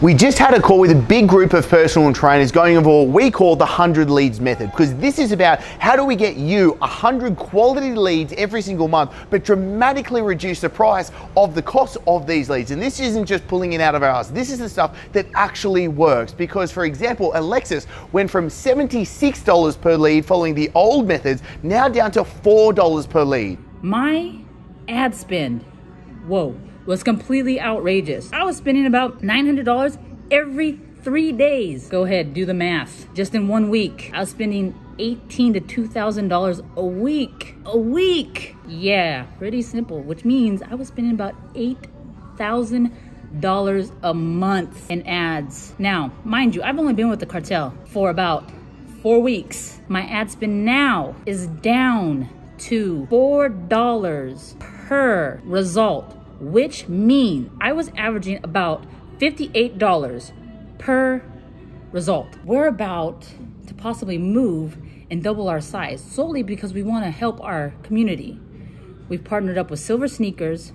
We just had a call with a big group of personal trainers going over what we call the 100 leads method, because this is about how do we get you 100 quality leads every single month, but dramatically reduce the price of the cost of these leads. And this isn't just pulling it out of our ass. This is the stuff that actually works, because for example, Alexis went from $76 per lead following the old methods, now down to $4 per lead. My ad spend, was completely outrageous. I was spending about $900 every 3 days. Go ahead, do the math. Just in 1 week, I was spending $1,800 to $2,000 a week. Yeah, pretty simple, which means I was spending about $8,000 a month in ads. Now, mind you, I've only been with the cartel for about 4 weeks. My ad spend now is down to $4 per result, which means I was averaging about $58 per result. We're about to possibly move and double our size solely because we want to help our community. We've partnered up with Silver Sneakers.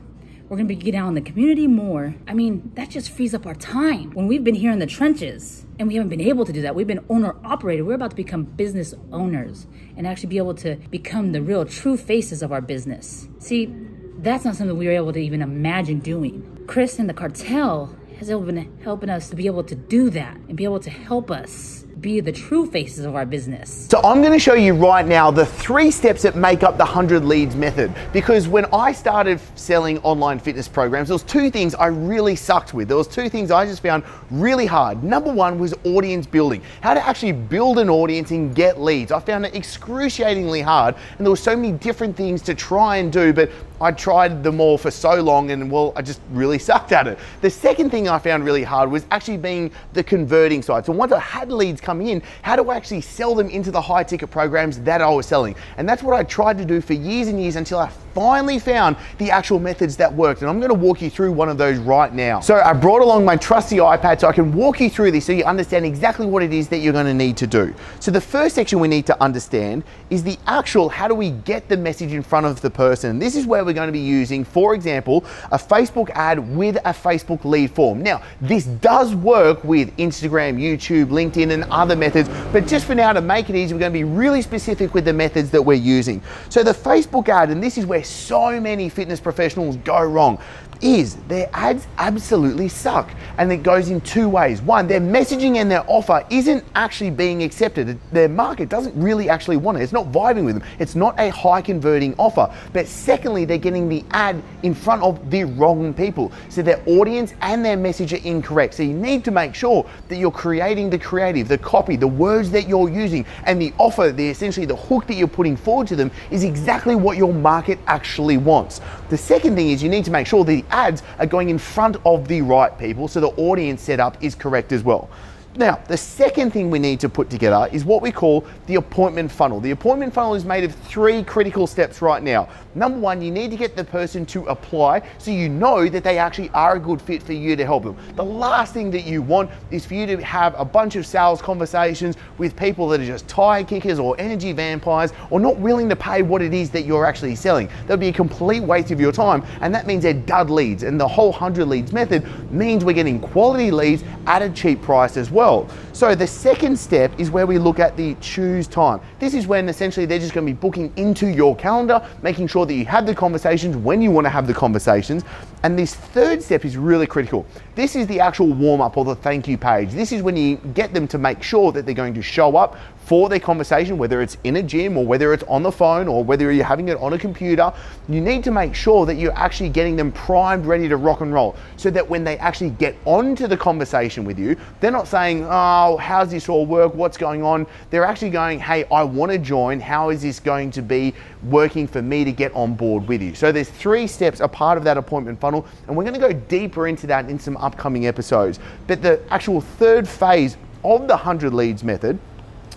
We're gonna be getting out in the community more. I mean, that just frees up our time. When we've been here in the trenches and we haven't been able to do that, we've been owner operated. We're about to become business owners and actually be able to become the real true faces of our business. See, that's not something we were able to even imagine doing. Chris and the cartel has been helping us to be able to do that and be able to help us be the true faces of our business. So I'm going to show you right now the 3 steps that make up the 100 leads method, because when I started selling online fitness programs, there was 2 things I really sucked with. There was 2 things I just found really hard. Number 1 was audience building, how to actually build an audience and get leads. I found it excruciatingly hard, and there were so many different things to try and do, but I tried them all for so long and I just really sucked at it. The second thing I found really hard was actually being the converting side. So once I had leads coming in, how do I actually sell them into the high ticket programs that I was selling? And that's what I tried to do for years and years until I finally found the actual methods that worked. And I'm going to walk you through one of those right now. So I brought along my trusty iPad so I can walk you through this so you understand exactly what it is that you're going to need to do. So the first section we need to understand is the actual how do we get the message in front of the person. This is where we're going to be using, for example, a Facebook ad with a Facebook lead form. Now, this does work with Instagram, YouTube, LinkedIn, and other methods, but just for now, to make it easy, we're going to be really specific with the methods that we're using. So the Facebook ad, and this is where so many fitness professionals go wrong, is their ads absolutely suck. And it goes in 2 ways. One, their messaging and their offer isn't actually being accepted. Their market doesn't really actually want it. It's not vibing with them. It's not a high converting offer. But secondly, they're getting the ad in front of the wrong people. So their audience and their message are incorrect. So you need to make sure that you're creating the creative, the copy, the words that you're using, and the offer, essentially the hook that you're putting forward to them is exactly what your market actually wants. The second thing is you need to make sure the ads are going in front of the right people so the audience setup is correct as well. Now, the second thing we need to put together is what we call the appointment funnel. The appointment funnel is made of 3 critical steps right now. Number 1, you need to get the person to apply so you know that they actually are a good fit for you to help them. The last thing that you want is for you to have a bunch of sales conversations with people that are just tire kickers or energy vampires or not willing to pay what it is that you're actually selling. That'll be a complete waste of your time, and that means they're dud leads. And the whole 100 leads method means we're getting quality leads at a cheap price as well. So the second step is where we look at the choose time. This is when essentially they're just going to be booking into your calendar, making sure that you have the conversations when you want to have the conversations. And this third step is really critical. This is the actual warm up or the thank you page. This is when you get them to make sure that they're going to show up for their conversation, whether it's in a gym or whether it's on the phone or whether you're having it on a computer. You need to make sure that you're actually getting them primed, ready to rock and roll, so that when they actually get onto the conversation with you, they're not saying, oh, how's this all work? What's going on? They're actually going, hey, I want to join. How is this going to be working for me to get on board with you? So there's 3 steps a part of that appointment funnel, and we're going to go deeper into that in some upcoming episodes. But the actual third phase of the 100 leads method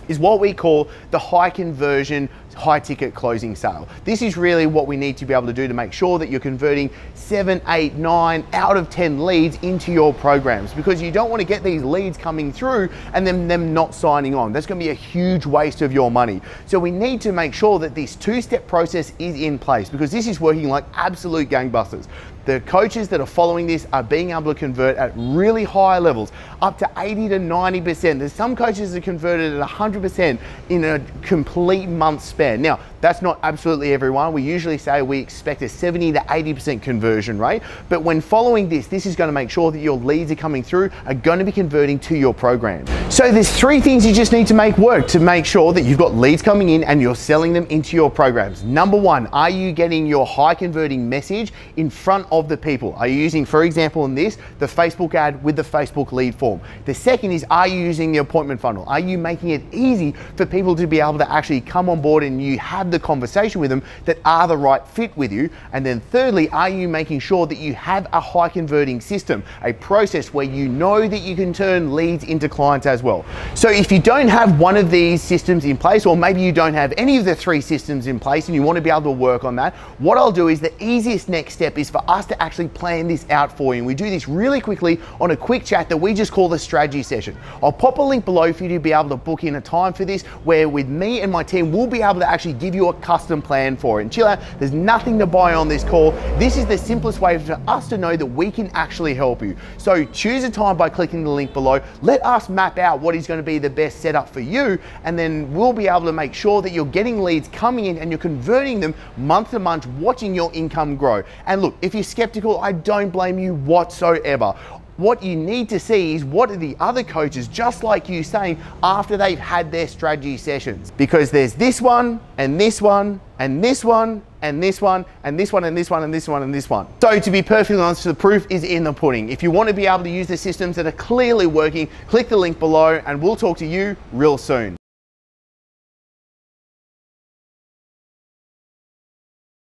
is what we call the high conversion high ticket closing sale. This is really what we need to be able to do to make sure that you're converting 7, 8, 9 out of 10 leads into your programs, because you don't want to get these leads coming through and then them not signing on. That's going to be a huge waste of your money. So we need to make sure that this two-step process is in place, because this is working like absolute gangbusters. The coaches that are following this are being able to convert at really high levels, up to 80 to 90%. There's some coaches that converted at 100% in a complete month span. Now, that's not absolutely everyone. We usually say we expect a 70 to 80% conversion rate, but when following this is going to make sure that your leads are coming through, are going to be converting to your program. So there's 3 things you just need to make work to make sure that you've got leads coming in and you're selling them into your programs. Number 1, are you getting your high converting message in front of the people? Are you using, for example, in this, the Facebook ad with the Facebook lead form? The second is, are you using the appointment funnel? Are you making it easy for people to be able to actually come on board and you have the conversation with them that are the right fit with you? And then thirdly, are you making sure that you have a high converting system, a process where you know that you can turn leads into clients as well? So if you don't have one of these systems in place, or maybe you don't have any of the 3 systems in place and you want to be able to work on that, what I'll do is the easiest next step is for us to actually plan this out for you. And we do this really quickly on a quick chat that we just call the strategy session. I'll pop a link below for you to be able to book in a time for this, where with me and my team, we'll be able to actually give you a custom plan for it. And chill out, there's nothing to buy on this call. This is the simplest way for us to know that we can actually help you. So choose a time by clicking the link below. Let us map out what is going to be the best setup for you, and then we'll be able to make sure that you're getting leads coming in and you're converting them month to month, watching your income grow. And look, if you're skeptical, I don't blame you whatsoever. What you need to see is what are the other coaches just like you saying after they've had their strategy sessions, because there's this one and this one and this one and this one and this one and this one and this one and this one. So to be perfectly honest, the proof is in the pudding. If you want to be able to use the systems that are clearly working, click the link below and we'll talk to you real soon.